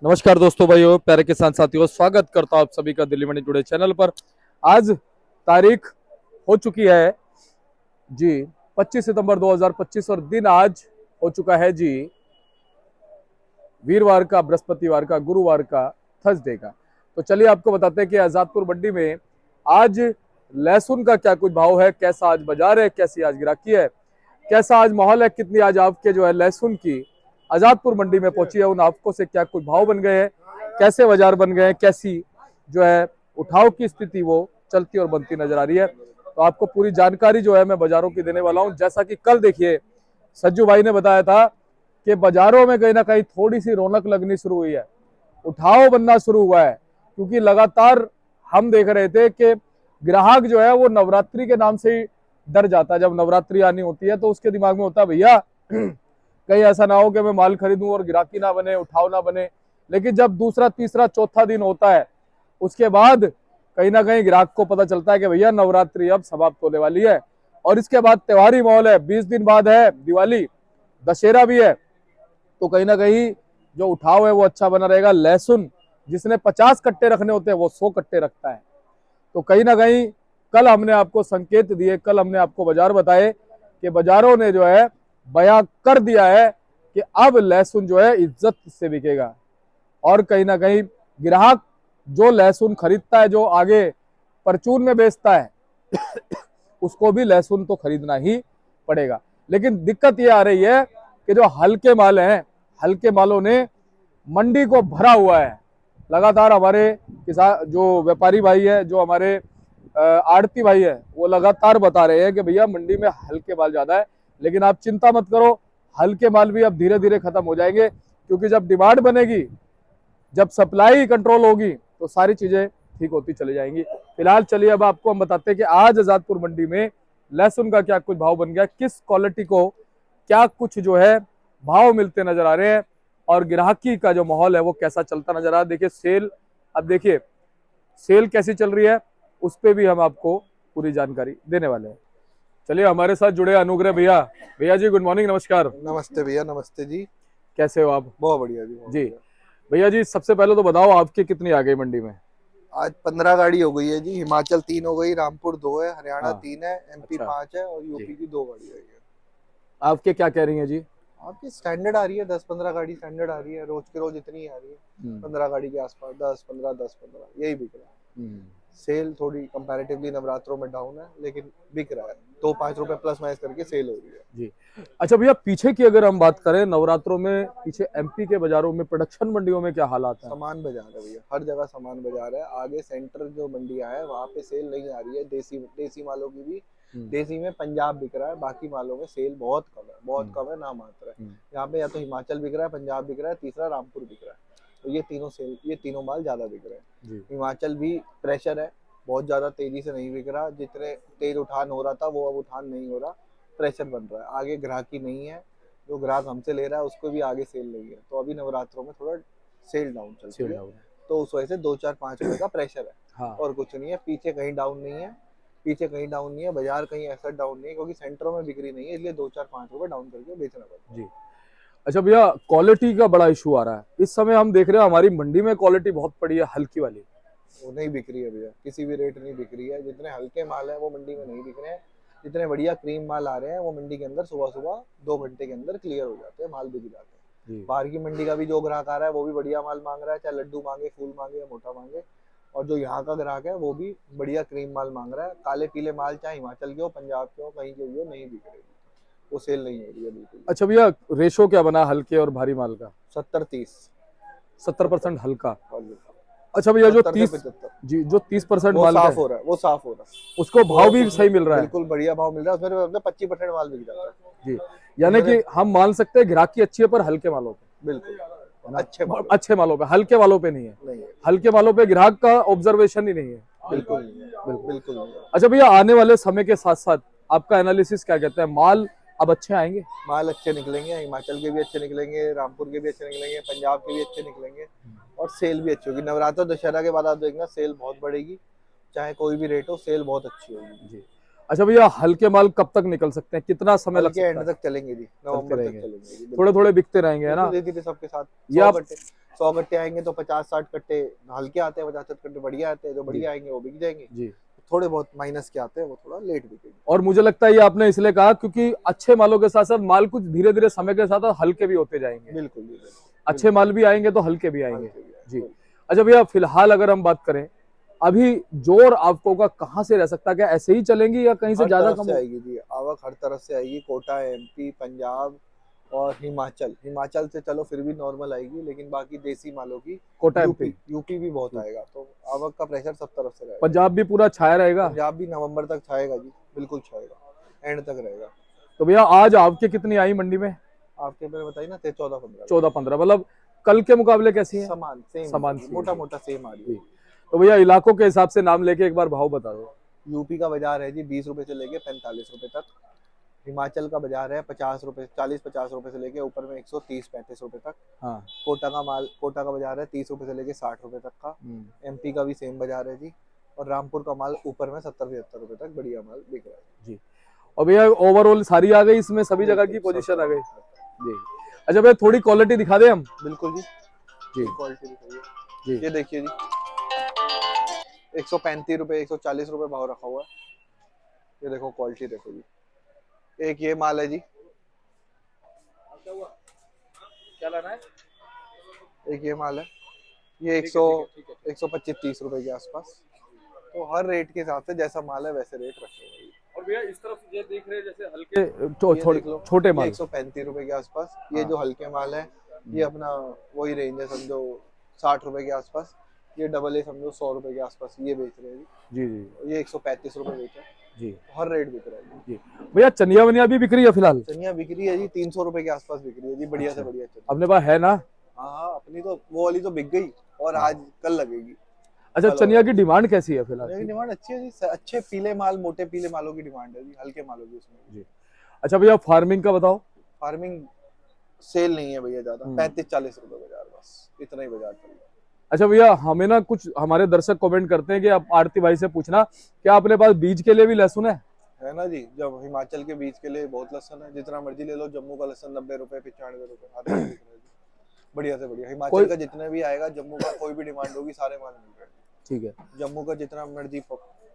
नमस्कार दोस्तों, भाइयों, प्यारे किसान साथियों, स्वागत करता हूं आप सभी का दिल्ली मंडी टुडे चैनल पर। आज तारीख हो चुकी है जी 25 सितंबर 2025 और दिन आज हो चुका है जी वीरवार का, बृहस्पतिवार का, गुरुवार का, थर्सडे का। तो चलिए आपको बताते हैं कि आजादपुर मंडी में आज लहसुन का क्या कुछ भाव है, कैसा आज बाजार है, कैसी आज गिराकी है, कैसा आज माहौल है, कितनी आज आपके जो है लहसुन की आजादपुर मंडी में पहुंची है, उन आपको से क्या कुछ भाव बन गए हैं, कैसे बाजार बन गए हैं, कैसी जो है उठाव की स्थिति वो चलती और बनती नजर आ रही है। तो आपको पूरी जानकारी जो है मैं बाजारों की देने वाला हूं। जैसा कि कल देखिए सज्जू भाई ने बताया था कि बाजारों में कहीं ना कहीं थोड़ी सी रौनक लगनी शुरू हुई है, उठाव बनना शुरू हुआ है, क्योंकि लगातार हम देख रहे थे कि ग्राहक जो है वो नवरात्रि के नाम से ही डर जाता है। जब नवरात्रि आनी होती है तो उसके दिमाग में होता है भैया कहीं ऐसा ना हो कि मैं माल खरीदूं और गिराकी ना बने, उठाव ना बने। लेकिन जब दूसरा तीसरा चौथा दिन होता है उसके बाद कहीं ना कहीं ग्राहक को पता चलता है कि भैया नवरात्रि अब समाप्त होने वाली है और इसके बाद त्योहारी माहौल है, 20 दिन बाद है दिवाली, दशहरा भी है। तो कहीं ना कहीं जो उठाव है वो अच्छा बना रहेगा। लहसुन जिसने 50 कट्टे रखने होते हैं वो 100 कट्टे रखता है। तो कहीं ना कहीं कल हमने आपको संकेत दिए, कल हमने आपको बाजार बताए कि बाजारों ने जो है बयां कर दिया है कि अब लहसुन जो है इज्जत से बिकेगा और कहीं ना कहीं ग्राहक जो लहसुन खरीदता है, जो आगे परचून में बेचता है उसको भी लहसुन तो खरीदना ही पड़ेगा। लेकिन दिक्कत ये आ रही है कि जो हल्के माल हैं, हल्के मालों ने मंडी को भरा हुआ है। लगातार हमारे किसान जो व्यापारी भाई है, जो हमारे आड़ती भाई है, वो लगातार बता रहे हैं कि भैया मंडी में हल्के माल ज्यादा है। लेकिन आप चिंता मत करो, हल्के माल भी अब धीरे धीरे खत्म हो जाएंगे, क्योंकि जब डिमांड बनेगी, जब सप्लाई कंट्रोल होगी तो सारी चीजें ठीक होती चली जाएंगी। फिलहाल चलिए अब आपको हम बताते हैं कि आज आजादपुर मंडी में लहसुन का क्या कुछ भाव बन गया, किस क्वालिटी को क्या कुछ जो है भाव मिलते नजर आ रहे हैं और ग्राहकी का जो माहौल है वो कैसा चलता नजर आ रहा है। देखिए सेल, अब देखिए सेल कैसी चल रही है उस पर भी हम आपको पूरी जानकारी देने वाले हैं। चलिए हमारे साथ जुड़े अनुग्रह भैया। भैया जी गुड मॉर्निंग, नमस्कार। नमस्ते भैया, नमस्ते जी। कैसे हो आप? बहुत बढ़िया जी, बहुत जी बढ़िया। भैया जी, सबसे पहले तो बताओ आपकी कितनी आ गई मंडी में? आज 15 गाड़ी हो गई है जी। हिमाचल 3 हो गई, रामपुर 2 है, हरियाणा हाँ, 3 है, एमपी अच्छा 5 है और जी। यूपी की 2 गाड़ी आई है। आपके क्या कह रही हैं जी? आपकी स्टैंडर्ड आ रही है, 10-15 गाड़ी स्टैंडर्ड आ रही है, रोज के रोज इतनी ही आ रही है। 15 गाड़ी के आसपास, 10-15, 10-15 यही बिक रहा है। सेल थोड़ी कंपैरेटिवली नवरात्रों में डाउन है, लेकिन बिक रहा है। 2-5 रुपए प्लस माइनस करके सेल हो रही है जी। अच्छा भैया, पीछे की अगर हम बात करें नवरात्रों में, पीछे एमपी के बाजारों में, प्रोडक्शन मंडियों में क्या हालात है? सामान बाजार है भैया, हर जगह सामान बाजार है। आगे सेंटर जो मंडियां है वहाँ पे सेल नहीं आ रही है। देसी मालों की भी, देसी में पंजाब बिक रहा है, बाकी मालों में सेल बहुत कम है, बहुत कम है, नाम मात्र है। यहाँ पे या तो हिमाचल बिक रहा है, पंजाब बिक रहा है, तीसरा रामपुर बिक रहा है। तो ये तीनों माल ज्यादा बिक रहे हैं। हिमाचल भी प्रेशर है, बहुत ज्यादा तेजी से नहीं बिक रहा। जितने तेज उठान हो रहा था वो अब उठान नहीं हो रहा, प्रेशर बन रहा है। आगे ग्राहकी नहीं है, जो ग्राहक हमसे ले रहा है उसको भी आगे सेल नहीं है। तो अभी नवरात्रों में थोड़ा सेल डाउन चल रही है, तो उस वजह से 2-4-5 रुपए का प्रेशर है। हाँ। और कुछ नहीं है, पीछे कहीं डाउन नहीं है, पीछे कहीं डाउन नहीं है, बाजार कहीं ऐसा डाउन नहीं है, क्योंकि सेंटरों में बिक्री नहीं है, इसलिए 2-4-5 रुपए डाउन करके बेचना पड़ता है जी। अच्छा भैया, क्वालिटी का बड़ा इशू आ रहा है इस समय। हम देख रहे हैं हमारी मंडी में क्वालिटी बहुत पड़ी है, हल्की वाली वो नहीं बिक रही है भैया, किसी भी रेट नहीं बिक रही है। जितने हल्के माल है वो मंडी में नहीं बिक रहे हैं। जितने बढ़िया क्रीम माल आ रहे हैं वो मंडी के अंदर सुबह सुबह 2 घंटे के अंदर क्लियर हो जाते हैं, माल बिक जाते हैं। बाहर की मंडी का भी जो ग्राहक आ रहा है वो भी बढ़िया माल मांग रहा है, चाहे लड्डू मांगे, फूल मांगे या मोटा मांगे। और जो यहाँ का ग्राहक है वो भी बढ़िया क्रीम माल मांग रहा है। काले पीले माल चाहे हिमाचल के हो, पंजाब के हो, कहीं के भी हो, नहीं बिक रही, वो सेल नहीं हो रही है बिल्कुल। अच्छा भैया, रेशो क्या बना हल्के और भारी माल का? 70-30, 70% हल्का। अच्छा भैया, जो 30% वो माल साफ हो रहा है, वो साफ हो रहा है, उसको भाव भी सही मिल रहा है? बिल्कुल बढ़िया भाव मिल रहा है। उसमें 25% माल बिक जाता है जी। यानी कि हम मान सकते हैं ग्राहकी अच्छी है पर हल्के मालों पे, बिल्कुल अच्छे मालों पे, हल्के मालों पे नहीं है। हल्के मालों पे ग्राहक का ऑब्जर्वेशन ही नहीं है। बिल्कुल बिल्कुल। अच्छा भैया, आने वाले समय के साथ साथ आपका एनालिसिस क्या कहता है, माल अब अच्छे आएंगे? माल अच्छे निकलेंगे, हिमाचल के भी अच्छे निकलेंगे, रामपुर के भी अच्छे निकलेंगे, पंजाब के भी अच्छे निकलेंगे और सेल भी अच्छी होगी। नवरात्र दशहरा के बाद आप देखना सेल बहुत बढ़ेगी, चाहे कोई भी रेट हो, सेल बहुत अच्छी होगी जी। अच्छा भैया, हल्के माल कब तक निकल सकते हैं, कितना समय लगता है? एंड तक चलेंगे जी, नवंबर तक चलेंगे। थोड़े थोड़े बिकते रहेंगे है ना धीरे धीरे सबके साथ। ये आप 100 कट्टे आएंगे तो 50-60 कट्टे हल्के आते हैं, 50-60 कट्टे बढ़िया आते हैं, जो बढ़िया आएंगे वो बिक जाएंगे। जी। थोड़े बहुत माइनस के आते हैं वो थोड़ा लेट बिकेंगे। और मुझे लगता है ये आपने इसलिए कहा क्योंकि अच्छे मालों के साथ साथ माल कुछ धीरे धीरे समय के साथ हल्के भी होते जाएंगे। बिल्कुल बिल्कुल अच्छे माल भी आएंगे तो हल्के भी आएंगे। हल्के भी जी। आएंगे। अच्छा भैया, फिलहाल अगर हम बात करें, अभी जोर आपको का कहाँ से रह सकता है? क्या ऐसे ही चलेंगी या कहीं से हर ज्यादा तरफ कम से हो? आएगी जी, आवक हर तरफ से आएगी। कोटा, एमपी, पंजाब और हिमाचल से चलो फिर भी नॉर्मल आएगी, लेकिन बाकी देसी मालों की कोटा एमपी, यूपी भी बहुत आएगा, तो आवक का प्रेशर सब तरफ से रहेगा। पंजाब भी पूरा छाया रहेगा? पंजाब भी नवंबर तक छाएगा जी, बिल्कुल छाएगा, एंड तक रहेगा। तो भैया आज आपके कितनी आई मंडी में? आपके मैंने बताई ना 14-15 14-15, मतलब कल के मुकाबले कैसी है? समान सेम, समान सी है। मोटा मोटा सेम आ रही है। तो भैया इलाकों के हिसाब से नाम लेके एक बार भाव बता दो। यूपी का बाजार है जी 20 रुपए से लेके 45 रुपए तक। हिमाचल का बाजार है 50 रुपए, 40-50 रुपए से लेके ऊपर में 130-35 रुपए तक। हाँ। कोटा का बाजार है 30 रुपए से लेके 60 रुपए तक का। एमपी का भी सेम बाजार है जी। और रामपुर का माल ऊपर में 70-75 रुपए तक बढ़िया माल बिक रहा है जी। और भैया ओवरऑल सारी आ गई इसमें, सभी जगह की पोजीशन आ गई जी। अच्छा भैया थोड़ी क्वालिटी दिखा दे हम। बिल्कुल जी, जी क्वालिटी दिखाइए जी। ये देखिए जी, 135 रुपए 140 रुपए भाव रखा हुआ है। ये देखो क्वालिटी देखो जी। एक ये माल है जी, क्या लाना है? एक ये माल है, ये 125-30 रुपए के आसपास। तो हर रेट के हिसाब से जैसा माल है वैसे रेट रखे हुए हैं। और भैया इस तरफ ये देख रहे हैं जैसे हल्के छोटे माल 135 रुपए के आसपास। ये जो हल्के माल है ये अपना वही रेंज है, समझो 60 रुपए के आसपास। ये डबल ए समझो 100 रुपए के आसपास ये बेच रहे हैं जी जी। ये 135 रुपए बेचा जी। हर रेट बिक रहा है जी। भैया चनिया वनिया भी बिक रही है फिलहाल? चनिया बिक रही है जी 300 रुपए के आसपास बिक रही है जी, बढ़िया से बढ़िया चनिया। अपने पास है ना? हाँ अपनी तो वो वाली तो बिक गई और आज कल लगेगी। अच्छा चनिया की डिमांड कैसी है फिलहाल? चनिया की डिमांड अच्छी है जी, अच्छे पीले माल, मोटे पीले मालों की डिमांड है जी, हल्के मालों की उसमें जी। अच्छा भैया फार्मिंग का बताओ। फार्मिंग सेल नहीं है भैया ज्यादा, 35-40 रुपए बाजार, बस इतना ही बाजार चल रहा है। अच्छा भैया हमें ना कुछ हमारे दर्शक कमेंट करते हैं कि आप आरती भाई से पूछना क्या अपने पास बीज के लिए भी लहसुन है ना जी। जब हिमाचल के बीज के लिए बहुत लहसुन है, जितना मर्जी ले लो। जम्मू का लहसुन 90 रुपए 95 रुपए हर रेट बिक रहा है जी, बढ़िया से बढ़िया। हिमाचल का जितना भी आएगा, जम्मू का कोई भी डिमांड होगी सारे माल मिल रहे हैं। ठीक है, जम्मू का जितना मर्जी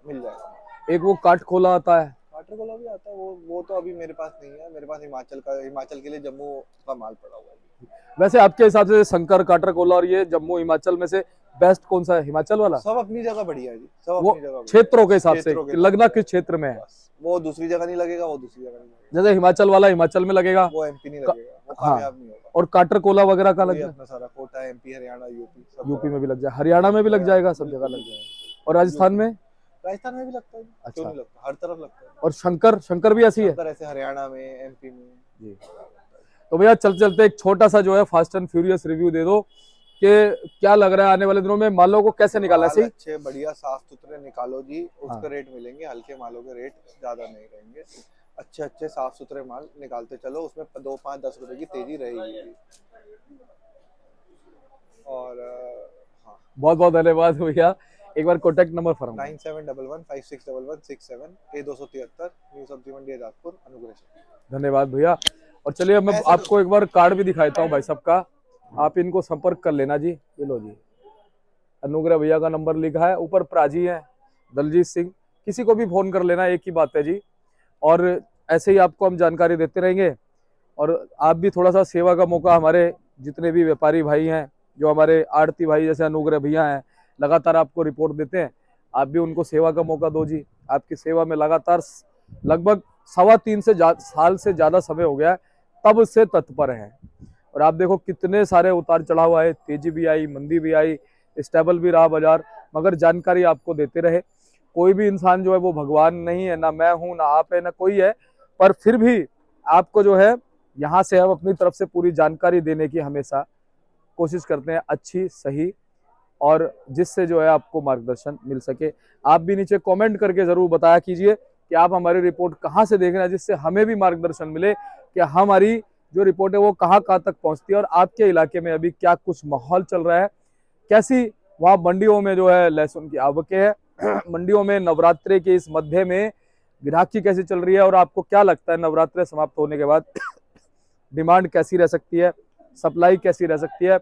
मिल जाएगा। एक वो काट खोला आता है, काटर कोला भी आता है, वो तो अभी मेरे पास नहीं है। मेरे पास हिमाचल के लिए जम्मू का माल पड़ा हुआ है। वैसे आपके हिसाब से शंकर, काटर कोला और ये जम्मू हिमाचल में से बेस्ट कौन सा है? हिमाचल वाला? सब अपनी जगह बढ़िया है जी, सब अपनी जगह क्षेत्रों के हिसाब से लगना किस क्षेत्र में है। वो दूसरी जगह नहीं लगेगा, वो दूसरी जगह नहीं लगेगा। जैसे हिमाचल वाला हिमाचल में लगेगा, वो एमपी नहीं लगेगा, वो कामयाब नहीं होगा। और काटर कोला वगैरह का लगेगा अपना सारा कोटा, एमपी, हरियाणा, यूपी में भी लग जाए, हरियाणा में भी लग जाएगा, सब जगह लग जाएगा। और राजस्थान में? राजस्थान में भी लगता है। क्यों नहीं लगता, हर तरफ लगता है। और शंकर भी ऐसी है? ऐसे हरियाणा में, एमपी में जी। तो भैया चलते चलते एक छोटा सा जो है फास्ट एंड फ्यूरियस रिव्यू दे दो कि क्या लग रहा है आने वाले दिनों में मालों को कैसे निकाला? ऐसे अच्छे बढ़िया साफ सुथरे निकालो जी, उसके रेट मिलेंगे। हल्के मालों के रेट ज्यादा नहीं रहेंगे। अच्छे साफ सुथरे माल निकालते चलो, उसमें 2, 5, 10 रुपए की तेजी रहेगी। और हाँ, बहुत बहुत धन्यवाद भैया। एक बार कॉन्टैक्ट नंबर फरमाओ। 9711561167 A273 न्यू सब्जी मंडी आजादपुर, अनुग्रह। धन्यवाद भैया। और चलिए मैं आपको एक बार कार्ड भी दिखाता हूँ भाई साहब का, आप इनको संपर्क कर लेना जी। ये लो जी, अनुग्रह भैया का नंबर लिखा है ऊपर, प्राजी है, दलजीत सिंह, किसी को भी फोन कर लेना, एक ही बात है जी। और ऐसे ही आपको हम जानकारी देते रहेंगे। और आप भी थोड़ा सा सेवा का मौका, हमारे जितने भी व्यापारी भाई हैं, जो हमारे आड़ती भाई जैसे अनुग्रह भैया हैं, लगातार आपको रिपोर्ट देते हैं, आप भी उनको सेवा का मौका दो जी। आपकी सेवा में लगातार लगभग 3.25 साल से ज्यादा समय हो गया है, तब से तत्पर हैं। और आप देखो कितने सारे उतार चढ़ाव आए, तेजी भी आई, मंदी भी आई, स्टेबल भी रहा बाजार, मगर जानकारी आपको देते रहे। कोई भी इंसान जो है वो भगवान नहीं है, ना मैं हूं, ना आप है, ना कोई है, पर फिर भी आपको जो है यहाँ से हम अपनी तरफ से पूरी जानकारी देने की हमेशा कोशिश करते हैं, अच्छी, सही, और जिससे जो है आपको मार्गदर्शन मिल सके। आप भी नीचे कमेंट करके जरूर बताया कीजिए कि आप हमारी रिपोर्ट कहाँ से देख रहे हैं, जिससे हमें भी मार्गदर्शन मिले कि हमारी जो रिपोर्ट है वो कहाँ तक पहुँचती है, और आपके इलाके में अभी क्या कुछ माहौल चल रहा है, कैसी वहाँ मंडियों में जो है लहसुन की आवकें है, मंडियों में नवरात्रे के इस मध्य में ग्राहकी कैसी चल रही है, और आपको क्या लगता है नवरात्रे समाप्त होने के बाद डिमांड कैसी रह सकती है, सप्लाई कैसी रह सकती है,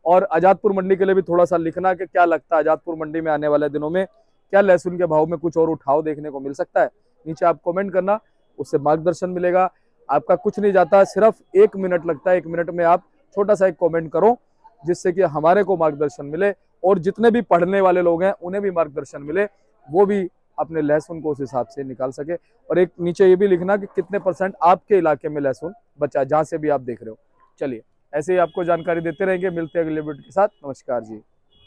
और आजादपुर मंडी के लिए भी थोड़ा सा लिखना कि क्या लगता है आजादपुर मंडी में आने वाले दिनों में क्या लहसुन के भाव में कुछ और उठाव देखने को मिल सकता है। नीचे आप कमेंट करना, उससे मार्गदर्शन मिलेगा। आपका कुछ नहीं जाता, सिर्फ 1 मिनट लगता है। 1 मिनट में आप छोटा सा एक कमेंट करो, जिससे कि हमारे को मार्गदर्शन मिले और जितने भी पढ़ने वाले लोग हैं उन्हें भी मार्गदर्शन मिले, वो भी अपने लहसुन को उस हिसाब से निकाल सके। और एक नीचे ये भी लिखना कि कितने % आपके इलाके में लहसुन बचा है, जहां से भी आप देख रहे हो। चलिए, ऐसे ही आपको जानकारी देते रहेंगे। मिलते हैं अगले वीडियो के साथ। नमस्कार जी।